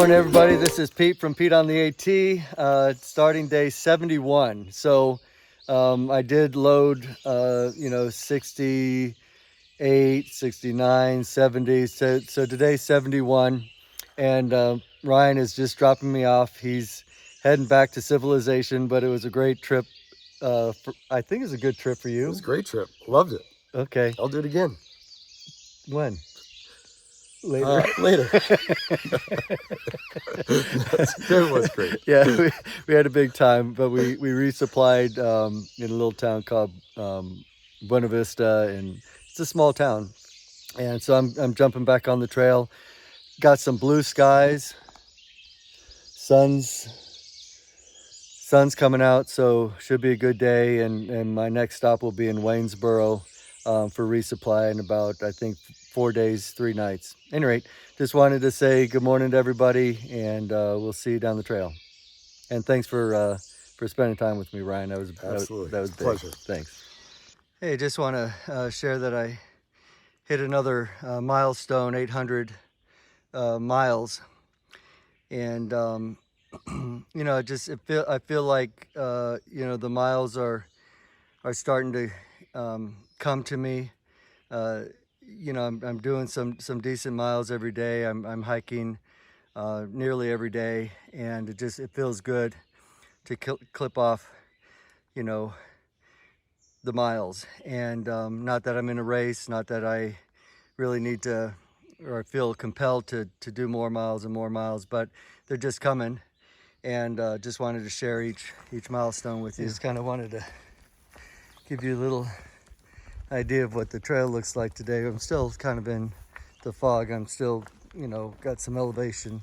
morning, everybody. This is Pete from Pete on the AT. Starting day 71. So I did load, 68, 69, 70. So today's 71. And Ryan is just dropping me off. He's heading back to civilization, but it was a great trip. I think it was a good trip for you. It was a great trip. Loved it. Okay. I'll do it again. When? Later. Later. It was great. Yeah, we had a big time, but we resupplied in a little town called Buena Vista, and it's a small town. And so I'm jumping back on the trail. Got some blue skies. Sun's coming out, so should be a good day. And my next stop will be in Waynesboro for resupply in about, I think, 4 days, 3 nights. At any rate, just wanted to say good morning to everybody, and we'll see you down the trail. And thanks for spending time with me, Ryan. That was Absolutely. That was It's a big. pleasure. Thanks. Hey, just want to share that I hit another milestone, 800 miles, and I feel like the miles are starting to come to me. I'm doing some decent miles every day. I'm hiking nearly every day, and it feels good to clip off, the miles. And not that I'm in a race, not that I really need to, or I feel compelled to do more miles and more miles, but they're just coming. And just wanted to share each milestone with you. Just kind of wanted to give you a little idea of what the trail looks like today. I'm still kind of in the fog. I'm still, got some elevation,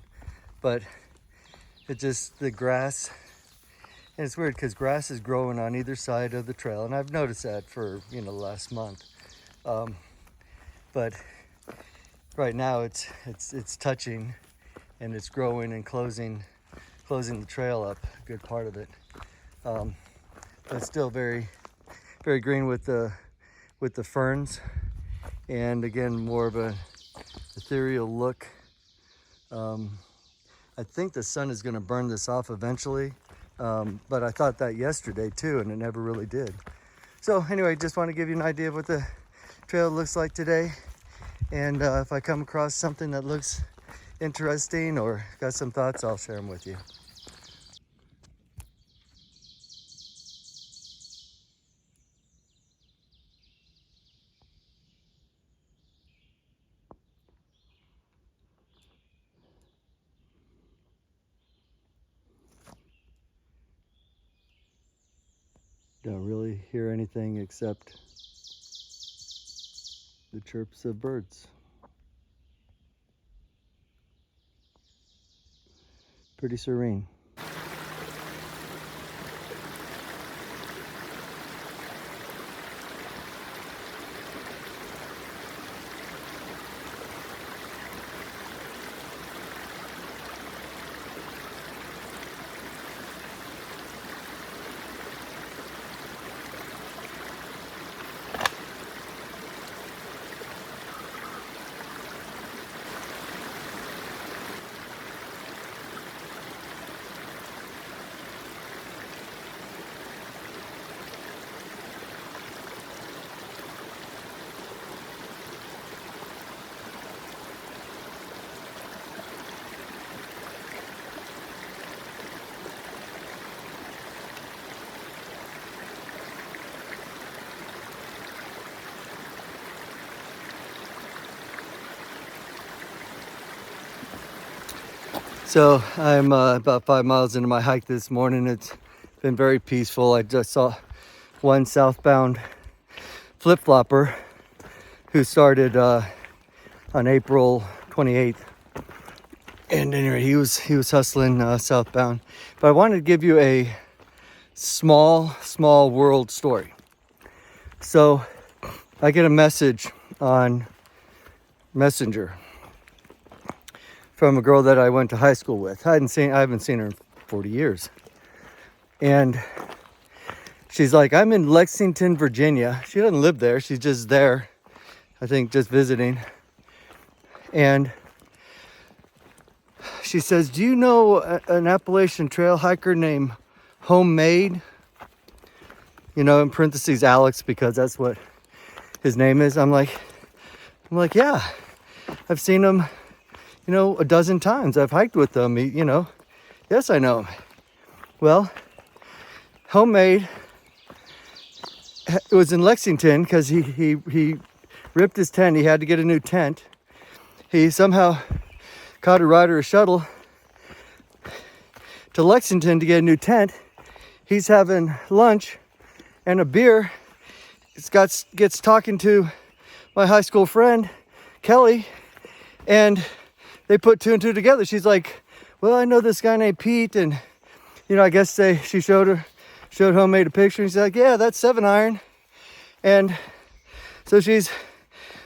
but the grass, and it's weird because grass is growing on either side of the trail, and I've noticed that for the last month. But right now it's touching, and it's growing and closing the trail up, a good part of it. But it's still very, very green with the ferns, and again, more of a ethereal look. I think the sun is going to burn this off eventually, but I thought that yesterday too, and it never really did. So anyway, just want to give you an idea of what the trail looks like today, and if I come across something that looks interesting or got some thoughts, I'll share them with you. Don't really hear anything except the chirps of birds. Pretty serene. So I'm about 5 miles into my hike this morning. It's been very peaceful. I just saw one southbound flip-flopper who started on April 28th. And anyway, he was hustling southbound. But I wanted to give you a small world story. So I get a message on Messenger from a girl that I went to high school with. I haven't seen her in 40 years. And she's like, I'm in Lexington, Virginia. She doesn't live there. She's just there, I think, just visiting. And she says, "Do you know an Appalachian Trail hiker named Homemade?" You know, in parentheses, Alex, because that's what his name is. I'm like, yeah, I've seen him, you know, a dozen times. I've hiked with him, you know. Yes, I know him. Well, Homemade, it was in Lexington because he ripped his tent. He had to get a new tent. He somehow caught a ride or a shuttle to Lexington to get a new tent. He's having lunch and a beer. Gets talking to my high school friend, Kelly, and they put two and two together. She's like, "Well, I know this guy named Pete," and you know, I guess she showed Homemade a picture, and she's like, "Yeah, that's 7-iron." And so she's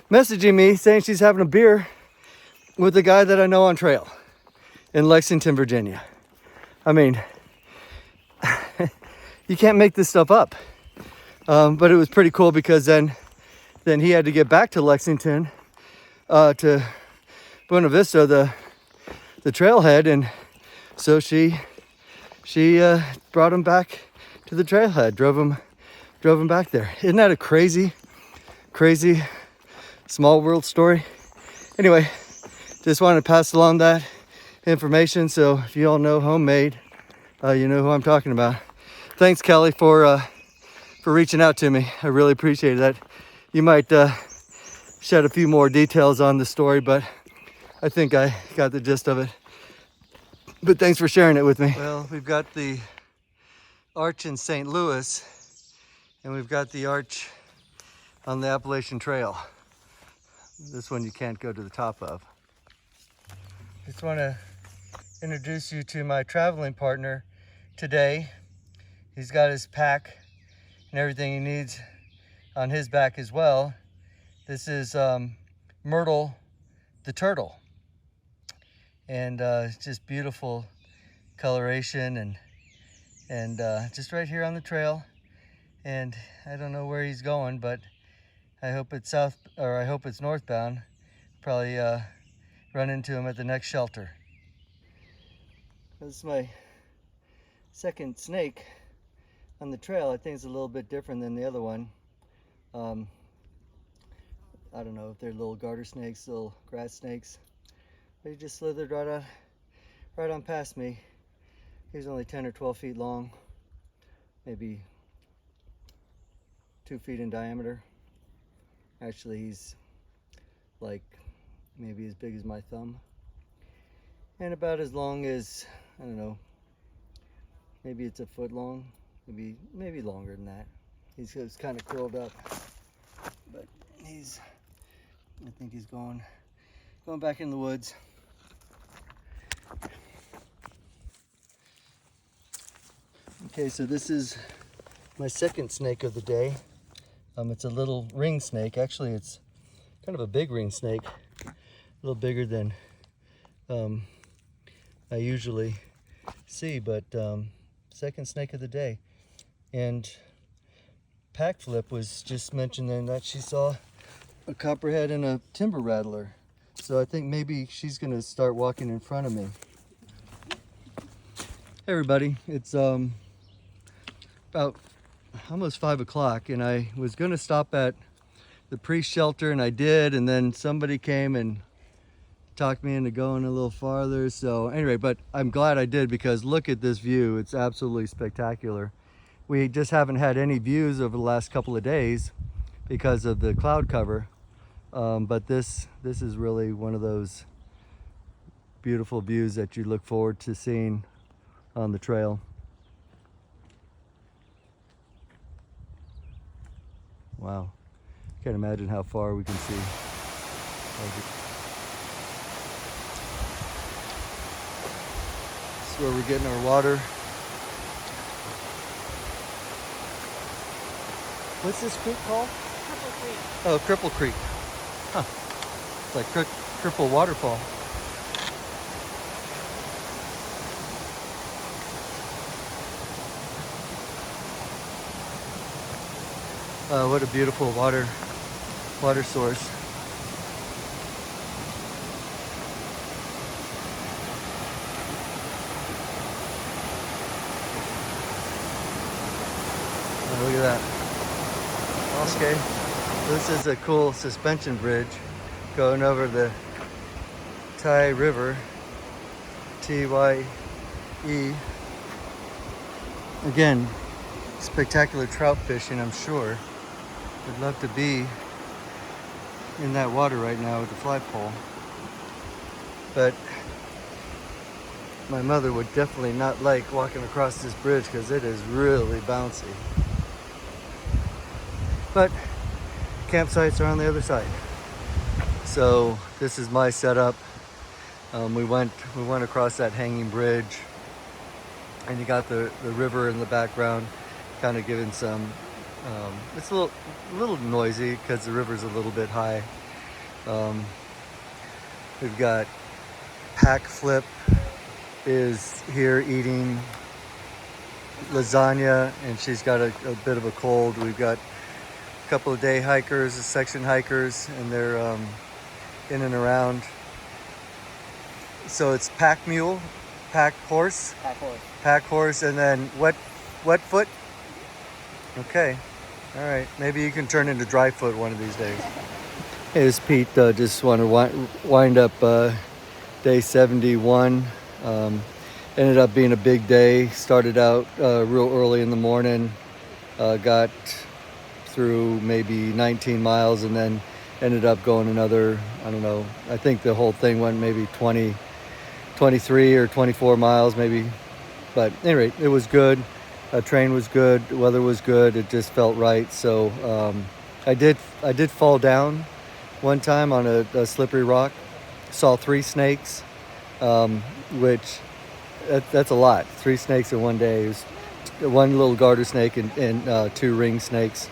messaging me saying she's having a beer with a guy that I know on trail in Lexington, Virginia. I mean, you can't make this stuff up. But it was pretty cool because then he had to get back to Lexington, to Buena Vista, the trailhead, and so she brought him back to the trailhead, drove him back there. Isn't that a crazy small world story? Anyway, just wanted to pass along that information. So if you all know Homemade, you know who I'm talking about. Thanks, Kelly, for reaching out to me. I really appreciate that. You might shed a few more details on the story, but I think I got the gist of it. But thanks for sharing it with me. Well, we've got the arch in St. Louis, and we've got the arch on the Appalachian Trail. This one you can't go to the top of. Just want to introduce you to my traveling partner today. He's got his pack and everything he needs on his back as well. This is Myrtle the turtle, and just beautiful coloration and just right here on the trail. And I don't know where he's going, but I hope it's northbound. Probably run into him at the next shelter. This is my second snake on the trail. I think it's a little bit different than the other one. I don't know if they're little garter snakes, little grass snakes. But he just slithered right on past me. He's only 10 or 12 feet long, maybe 2 feet in diameter. Actually, he's like maybe as big as my thumb, and about as long as, I don't know, maybe it's a foot long, maybe longer than that. He's kind of curled up, but I think he's going back in the woods. Okay, so this is my second snake of the day. It's a little ring snake. Actually, it's kind of a big ring snake, a little bigger than I usually see, but second snake of the day. And Pack Flip was just mentioning that she saw a copperhead and a timber rattler. So I think maybe she's gonna start walking in front of me. Hey everybody, it's about almost 5 o'clock, and I was gonna stop at the pre-shelter, and I did, and then somebody came and talked me into going a little farther. So anyway, but I'm glad I did, because look at this view. It's absolutely spectacular. We just haven't had any views over the last couple of days because of the cloud cover. But this is really one of those beautiful views that you look forward to seeing on the trail. Wow, can't imagine how far we can see. This is where we're getting our water. What's this creek called? Cripple Creek. Oh, Cripple Creek. Huh. It's like Cripple Waterfall. What a beautiful water source. Oh, look at that. Okay. This is a cool suspension bridge going over the Tai River. T-Y-E. Again, spectacular trout fishing, I'm sure. Would love to be in that water right now with the flagpole. But my mother would definitely not like walking across this bridge because it is really bouncy. But campsites are on the other side. So this is my setup. We went across that hanging bridge, and you got the river in the background, kind of giving some. It's a little noisy because the river's a little bit high. We've got Pack Flip is here eating lasagna, and she's got a bit of a cold. We've got a couple of day hikers, section hikers, and they're in and around. So it's Pack Mule, Pack Horse, Pack Horse, and then Wet Foot. Okay, all right. Maybe you can turn into Dry Foot one of these days. Hey, this is Pete. Just want to wind up day 71. Ended up being a big day. Started out real early in the morning. Got through maybe 19 miles, and then ended up going another, I don't know, I think the whole thing went maybe 23 or 24 miles maybe. But at any rate, it was good. Train was good. The weather was good. It just felt right. So I did fall down one time on a slippery rock. Saw 3 snakes, which that's a lot. 3 snakes in one day. It was one little garter snake and 2 ring snakes.